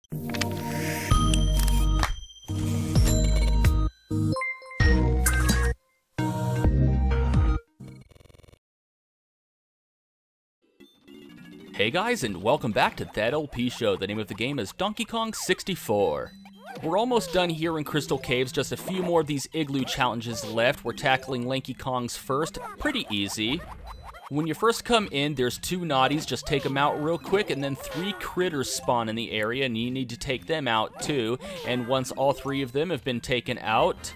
Hey guys, and welcome back to That LP Show. The name of the game is Donkey Kong 64. We're almost done here in Crystal Caves, just a few more of these igloo challenges left. We're tackling Lanky Kongs first, pretty easy. When you first come in, there's 2 naughties, just take them out real quick, and then 3 critters spawn in the area, and you need to take them out too. And once all 3 of them have been taken out,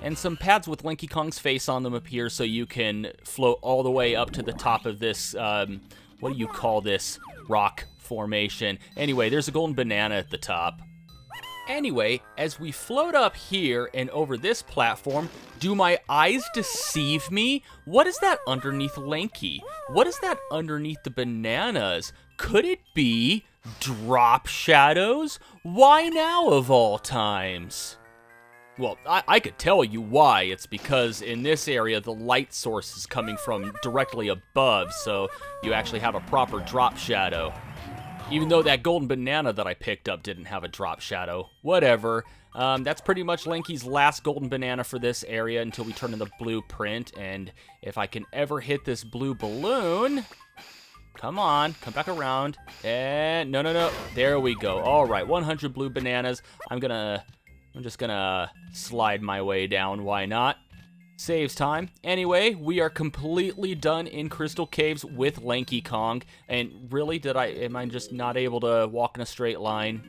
and some pads with Lanky Kong's face on them appear so you can float all the way up to the top of this, what do you call this? Rock formation. Anyway, there's a golden banana at the top. Anyway, as we float up here and over this platform, do my eyes deceive me? What is that underneath Lanky? What is that underneath the bananas? Could it be drop shadows? Why now of all times? Well, I could tell you why. It's because in this area, the light source is coming from directly above, so you actually have a proper drop shadow. Even though that golden banana that I picked up didn't have a drop shadow. Whatever. That's pretty much Lanky's last golden banana for this area until we turn in the blueprint. And if I can ever hit this blue balloon... Come on, come back around. And no. There we go. All right, 100 blue bananas. I'm just gonna slide my way down, why not? Saves time. Anyway, we are completely done in Crystal Caves with Lanky Kong. And really, am I just not able to walk in a straight line?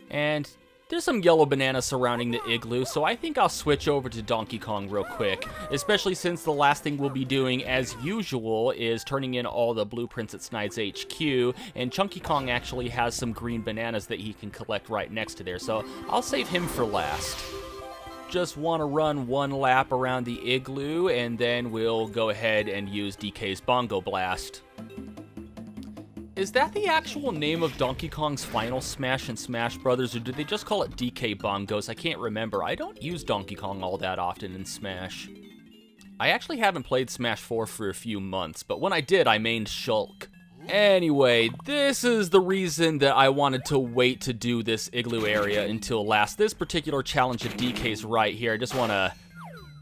And there's some yellow bananas surrounding the igloo, so I think I'll switch over to Donkey Kong real quick. Especially since the last thing we'll be doing, as usual, is turning in all the blueprints at Snide's HQ, and Chunky Kong actually has some green bananas that he can collect right next to there, so I'll save him for last. Just want to run 1 lap around the igloo, and then we'll go ahead and use DK's Bongo Blast. Is that the actual name of Donkey Kong's final smash in Smash Brothers, or did they just call it DK Bongos? I can't remember. I don't use Donkey Kong all that often in Smash. I actually haven't played Smash 4 for a few months, but when I did, I mained Shulk. Anyway, this is the reason that I wanted to wait to do this igloo area until last. This particular challenge at DK's right here. I just want to...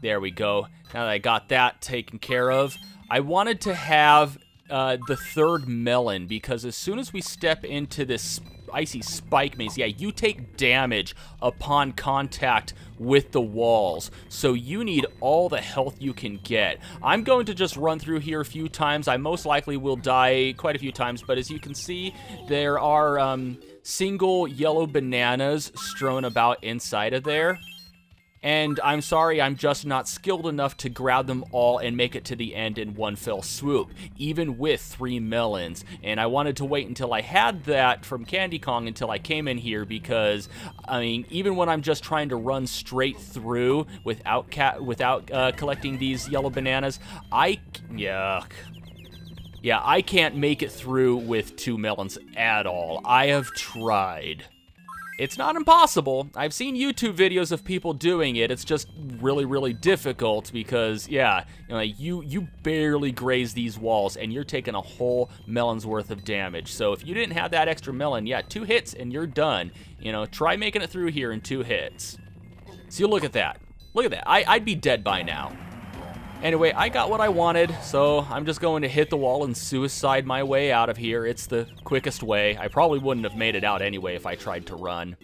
There we go. Now that I got that taken care of, I wanted to have... the 3rd melon, because as soon as we step into this icy spike maze, yeah, you take damage upon contact with the walls, so you need all the health you can get. I'm going to just run through here a few times. I most likely will die quite a few times, but as you can see, there are single yellow bananas strewn about inside of there. And I'm sorry, I'm just not skilled enough to grab them all and make it to the end in one fell swoop, even with 3 melons. And I wanted to wait until I had that from Candy Kong until I came in here because, I mean, even when I'm just trying to run straight through without collecting these yellow bananas, yuck. Yeah, I can't make it through with 2 melons at all. I have tried. It's not impossible. I've seen YouTube videos of people doing it. It's just really, really difficult because, yeah, you barely graze these walls and you're taking a whole melon's worth of damage. So if you didn't have that extra melon, yeah, 2 hits and you're done. Try making it through here in 2 hits. So look at that. Look at that. I'd be dead by now. Anyway, I got what I wanted, so I'm just going to hit the wall and suicide my way out of here. It's the quickest way. I probably wouldn't have made it out anyway if I tried to run.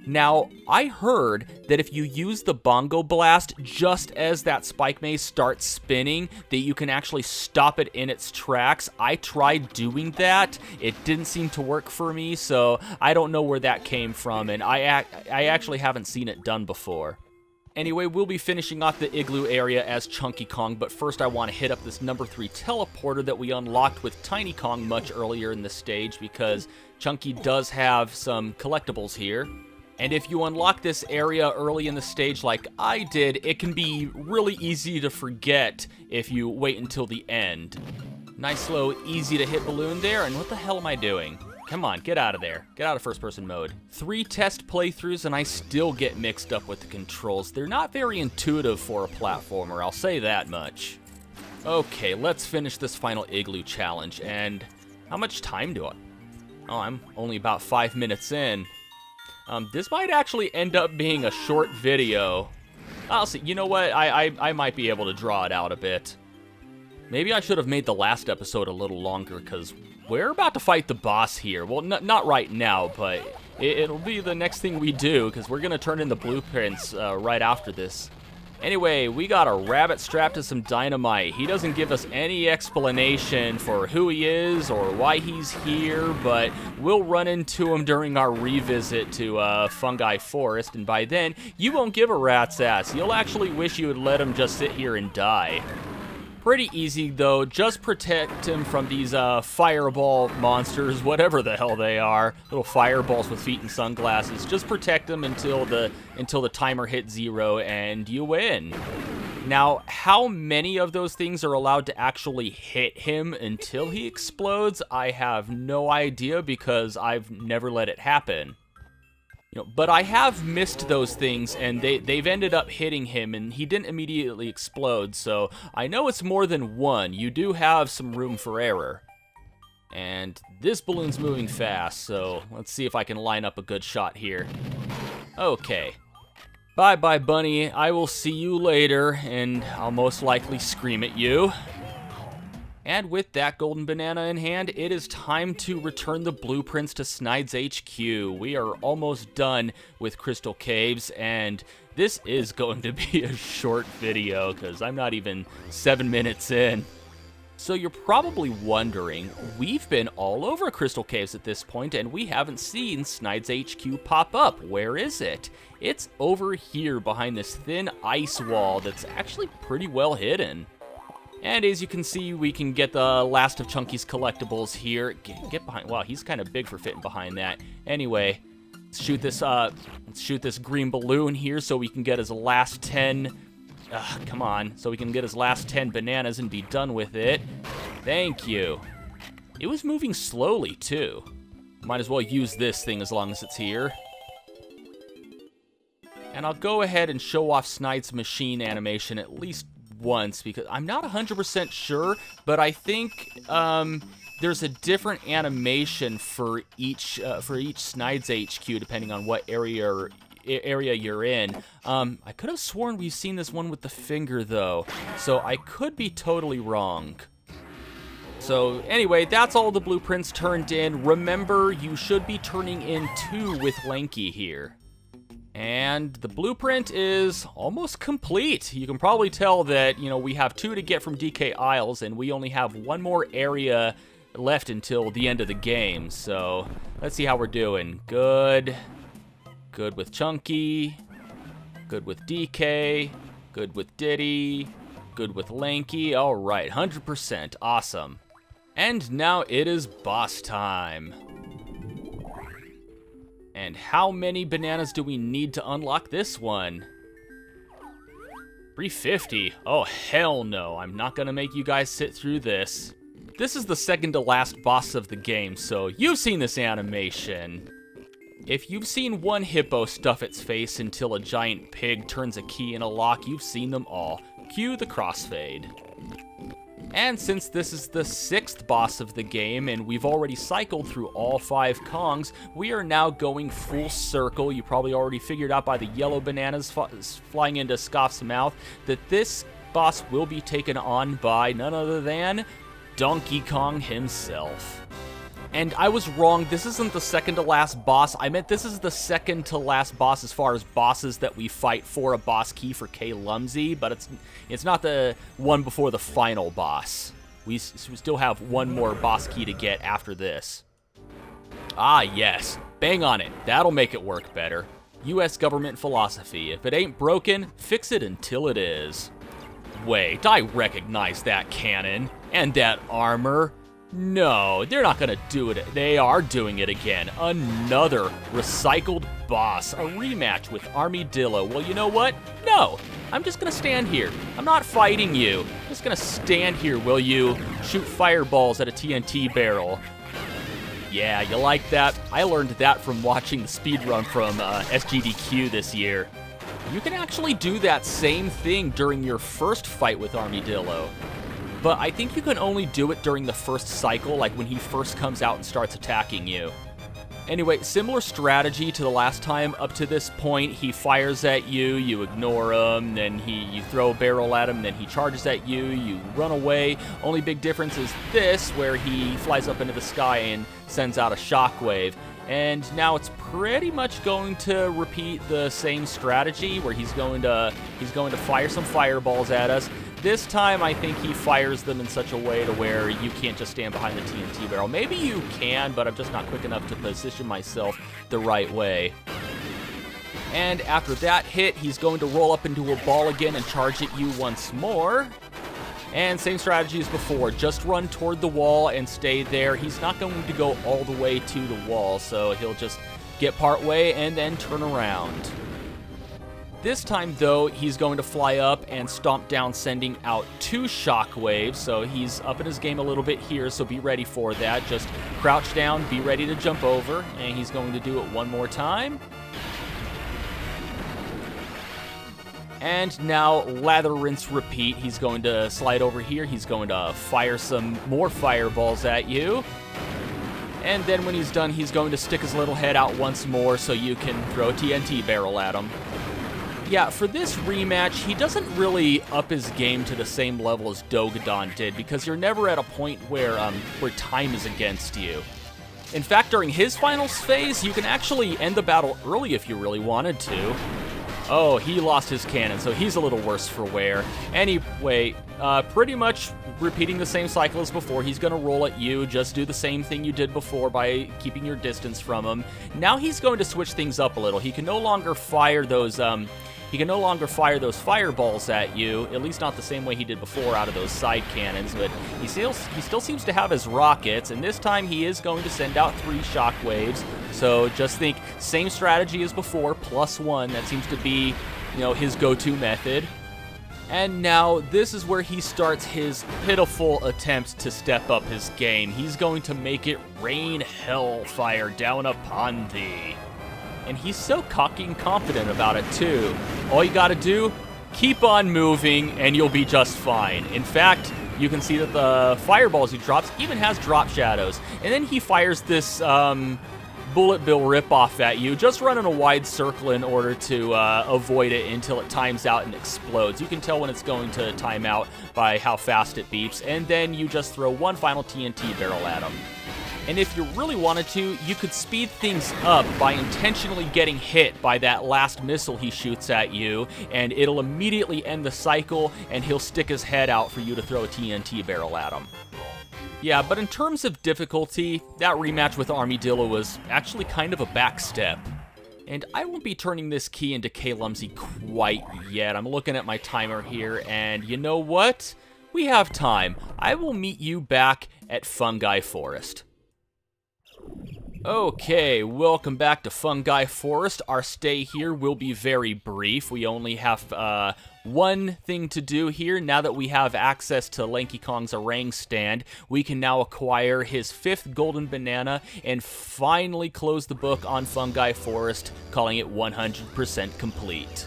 Now, I heard that if you use the Bongo Blast just as that spike maze starts spinning, that you can actually stop it in its tracks. I tried doing that. It didn't seem to work for me, so I don't know where that came from, and I actually haven't seen it done before. Anyway, we'll be finishing off the igloo area as Chunky Kong, but first I want to hit up this number 3 teleporter that we unlocked with Tiny Kong much earlier in the stage because Chunky does have some collectibles here. And if you unlock this area early in the stage like I did, it can be really easy to forget if you wait until the end. Nice, slow, easy to hit balloon there, and what the hell am I doing? Come on, get out of there. Get out of first-person mode. 3 test playthroughs and I still get mixed up with the controls. They're not very intuitive for a platformer, I'll say that much. Okay, let's finish this final igloo challenge, and how much time do I... Oh, I'm only about 5 minutes in. This might actually end up being a short video. I'll see. You know what? I might be able to draw it out a bit. Maybe I should have made the last episode a little longer, because we're about to fight the boss here. Well, not right now, but it'll be the next thing we do, because we're going to turn in the blueprints right after this. Anyway, we got a rabbit strapped to some dynamite. He doesn't give us any explanation for who he is or why he's here, but we'll run into him during our revisit to Fungi Forest, and by then, you won't give a rat's ass. You'll actually wish you would let him just sit here and die. Pretty easy, though. Just protect him from these fireball monsters, whatever the hell they are. Little fireballs with feet and sunglasses. Just protect them until the timer hits 0 and you win. Now, how many of those things are allowed to actually hit him until he explodes, I have no idea, because I've never let it happen. But I have missed those things, and they've ended up hitting him, and he didn't immediately explode, so I know it's more than one. You do have some room for error. And this balloon's moving fast, so let's see if I can line up a good shot here. Okay. Bye-bye, bunny. I will see you later, and I'll most likely scream at you. And with that golden banana in hand, it is time to return the blueprints to Snide's HQ. We are almost done with Crystal Caves, and this is going to be a short video because I'm not even 7 minutes in. So you're probably wondering, we've been all over Crystal Caves at this point, and we haven't seen Snide's HQ pop up. Where is it? It's over here behind this thin ice wall that's actually pretty well hidden. And as you can see, we can get the last of Chunky's collectibles here. Get behind. Wow, he's kind of big for fitting behind that. Anyway, let's shoot this green balloon here so we can get his last 10. Come on, so we can get his last 10 bananas and be done with it. Thank you. It was moving slowly too. Might as well use this thing as long as it's here. And I'll go ahead and show off Snide's machine animation at least once, because I'm not 100% sure, but I think there's a different animation for each Snide's HQ depending on what area you're in. I could have sworn we've seen this one with the finger though, so I could be totally wrong. So anyway, that's all the blueprints turned in. Remember, you should be turning in 2 with Lanky here. And the blueprint is almost complete. You can probably tell that, we have 2 to get from DK Isles, and we only have 1 more area left until the end of the game. So let's see how we're doing. Good. Good with Chunky. Good with DK. Good with Diddy. Good with Lanky. All right, 100%. Awesome. And now it is boss time. And how many bananas do we need to unlock this one? 350. Oh, hell no. I'm not going to make you guys sit through this. This is the second to last boss of the game, so you've seen this animation. If you've seen one hippo stuff its face until a giant pig turns a key in a lock, you've seen them all. Cue the crossfade. And since this is the 6th boss of the game, and we've already cycled through all 5 Kongs, we are now going full circle. You probably already figured out by the yellow bananas flying into Scoff's mouth that this boss will be taken on by none other than Donkey Kong himself. And I was wrong, this isn't the second to last boss. I meant this is the second to last boss as far as bosses that we fight for a boss key for K. Lumsy, but it's not the one before the final boss. We still have 1 more boss key to get after this. Ah, yes. Bang on it. That'll make it work better. US government philosophy. If it ain't broken, fix it until it is. Wait, I recognize that cannon. And that armor. No, they're not gonna do it. They are doing it again. Another recycled boss. A rematch with Armadillo. Well, you know what? No, I'm just gonna stand here. I'm not fighting you. I'm just gonna stand here while you shoot fireballs at a TNT barrel. Yeah, you like that? I learned that from watching the speedrun from SGDQ this year. You can actually do that same thing during your first fight with Armadillo. but I think you can only do it during the first cycle, like when he first comes out and starts attacking you. Anyway, similar strategy to the last time. Up to this point, he fires at you, you ignore him, then you throw a barrel at him, then he charges at you, you run away. Only big difference is this, where he flies up into the sky and sends out a shockwave. And now it's pretty much going to repeat the same strategy, where he's going to fire some fireballs at us. This time, I think he fires them in such a way to where you can't just stand behind the TNT barrel. Maybe you can, but I'm just not quick enough to position myself the right way. And after that hit, he's going to roll up into a ball again and charge at you once more. And same strategy as before, just run toward the wall and stay there. He's not going to go all the way to the wall, so he'll just get part way and then turn around. This time, though, he's going to fly up and stomp down, sending out 2 shockwaves. So he's up in his game a little bit here, so be ready for that. Just crouch down, be ready to jump over, and he's going to do it one more time. And now, lather, rinse, repeat. He's going to slide over here. He's going to fire some more fireballs at you. And then when he's done, he's going to stick his little head out once more so you can throw a TNT barrel at him. Yeah, for this rematch, he doesn't really up his game to the same level as Dogadon did, because you're never at a point where time is against you. In fact, during his finals phase, you can actually end the battle early if you really wanted to. Oh, he lost his cannon, so he's a little worse for wear. Anyway, pretty much repeating the same cycle as before. He's going to roll at you, just do the same thing you did before by keeping your distance from him. Now he's going to switch things up a little. He can no longer fire those fireballs at you, at least not the same way he did before out of those side cannons, but he still seems to have his rockets, and this time he is going to send out 3 shockwaves. So just think, same strategy as before, +1. That seems to be, his go-to method. And now, this is where he starts his pitiful attempt to step up his game. He's going to make it rain hellfire down upon thee. And he's so cocky and confident about it, too. All you gotta do, keep on moving, and you'll be just fine. In fact, you can see that the fireballs he drops even has drop shadows. And then he fires this bullet bill ripoff at you. Just run in a wide circle in order to avoid it until it times out and explodes. You can tell when it's going to time out by how fast it beeps. And then you just throw one final TNT barrel at him. And if you really wanted to, you could speed things up by intentionally getting hit by that last missile he shoots at you, and it'll immediately end the cycle, and he'll stick his head out for you to throw a TNT barrel at him. Yeah, but in terms of difficulty, that rematch with Armadillo was actually kind of a backstep. And I won't be turning this key into K-Lumsy quite yet. I'm looking at my timer here, and you know what? We have time. I will meet you back at Fungi Forest. Okay, welcome back to Fungi Forest. Our stay here will be very brief. We only have one thing to do here. Now that we have access to Lanky Kong's Orang stand, we can now acquire his 5th golden banana and finally close the book on Fungi Forest, calling it 100% complete.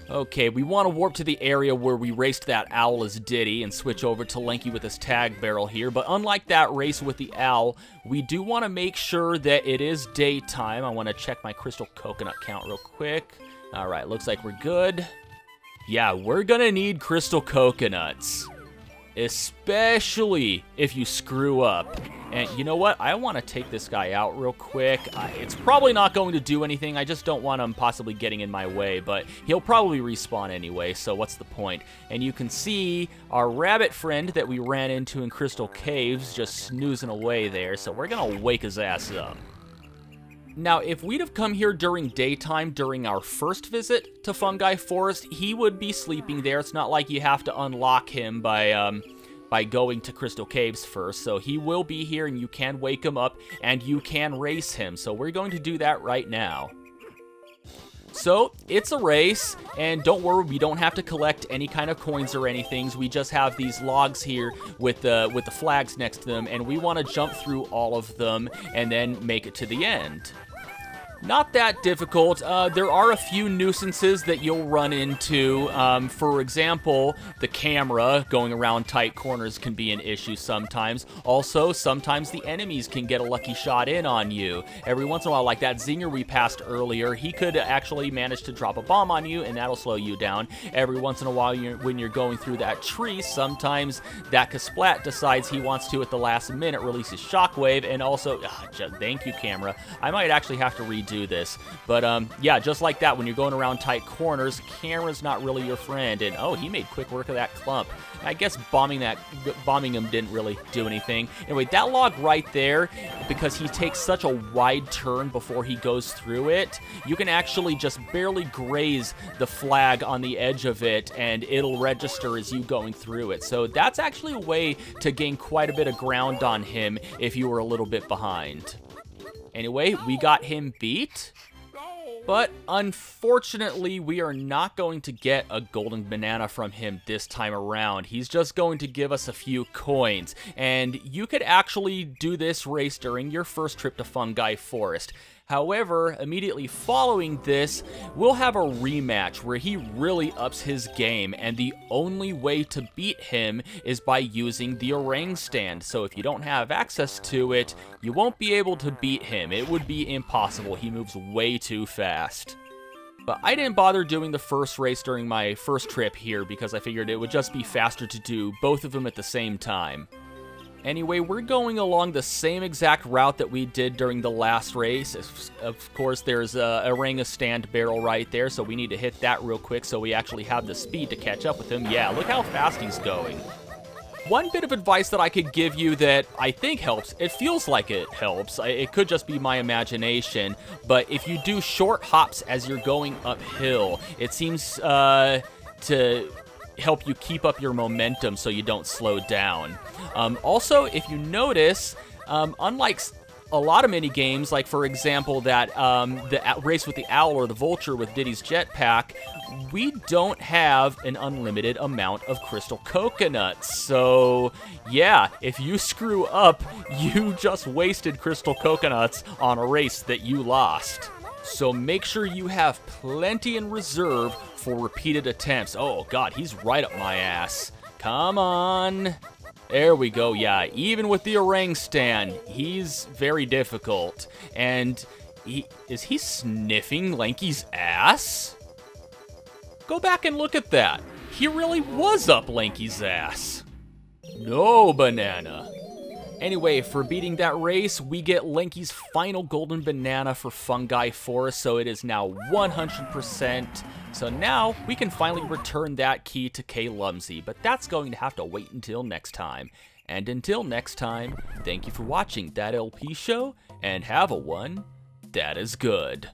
Okay, we want to warp to the area where we raced that owl as Diddy and switch over to Lanky with his tag barrel here, but unlike that race with the owl, we do want to make sure that it is daytime. I want to check my crystal coconut count real quick. Alright, looks like we're good. Yeah, we're gonna need crystal coconuts, especially if you screw up. And you know what? I want to take this guy out real quick. It's probably not going to do anything. I just don't want him possibly getting in my way, but he'll probably respawn anyway, so what's the point? And you can see our rabbit friend that we ran into in Crystal Caves just snoozing away there, so we're going to wake his ass up. Now, if we'd have come here during daytime during our first visit to Fungi Forest, he would be sleeping there. It's not like you have to unlock him by going to Crystal Caves first, so he will be here and you can wake him up and you can race him, so we're going to do that right now. So, it's a race, and don't worry, we don't have to collect any kind of coins or anything. We just have these logs here with the flags next to them, and we want to jump through all of them and then make it to the end. Not that difficult. There are a few nuisances that you'll run into. For example, the camera going around tight corners can be an issue sometimes. Also, sometimes the enemies can get a lucky shot in on you. Every once in a while, like that Zinger we passed earlier, he could actually manage to drop a bomb on you, and that'll slow you down. Every once in a while, when you're going through that tree, sometimes that Kasplat decides he wants to, at the last minute, release his shockwave, and also, thank you, camera. I might actually have to redo this, but yeah, just like that, when you're going around tight corners, camera's not really your friend. And oh, he made quick work of that clump. I guess bombing him didn't really do anything. Anyway, that log right there, because he takes such a wide turn before he goes through it, you can actually just barely graze the flag on the edge of it, and it'll register as you going through it. So that's actually a way to gain quite a bit of ground on him if you were a little bit behind. Anyway, we got him beat, but unfortunately, we are not going to get a golden banana from him this time around. He's just going to give us a few coins, and you could actually do this race during your first trip to Fungi Forest. However, immediately following this, we'll have a rematch where he really ups his game, and the only way to beat him is by using the orang stand. So if you don't have access to it, you won't be able to beat him. It would be impossible. He moves way too fast. But I didn't bother doing the first race during my first trip here because I figured it would just be faster to do both of them at the same time. Anyway, we're going along the same exact route that we did during the last race. Of course, there's a orangutan barrel right there, so we need to hit that real quick so we actually have the speed to catch up with him. Yeah, look how fast he's going. One bit of advice that I could give you that I think helps, it feels like it helps, it could just be my imagination, but if you do short hops as you're going uphill, it seems to help you keep up your momentum so you don't slow down. Also, if you notice, unlike a lot of mini games, like for example that the race with the owl or the vulture with Diddy's jetpack, we don't have an unlimited amount of crystal coconuts. So yeah, if you screw up, you just wasted crystal coconuts on a race that you lost. So make sure you have plenty in reserve for repeated attempts. Oh god, he's right up my ass. Come on. There we go. Yeah, even with the orangutan, he's very difficult. And is he sniffing Lanky's ass? Go back and look at that. He really was up Lanky's ass. No banana. Anyway, for beating that race, we get Lanky's final golden banana for Fungi Forest, so it is now 100%. So now, we can finally return that key to K. Lumsey, but that's going to have to wait until next time. And until next time, thank you for watching That LP Show, and have a one that is good.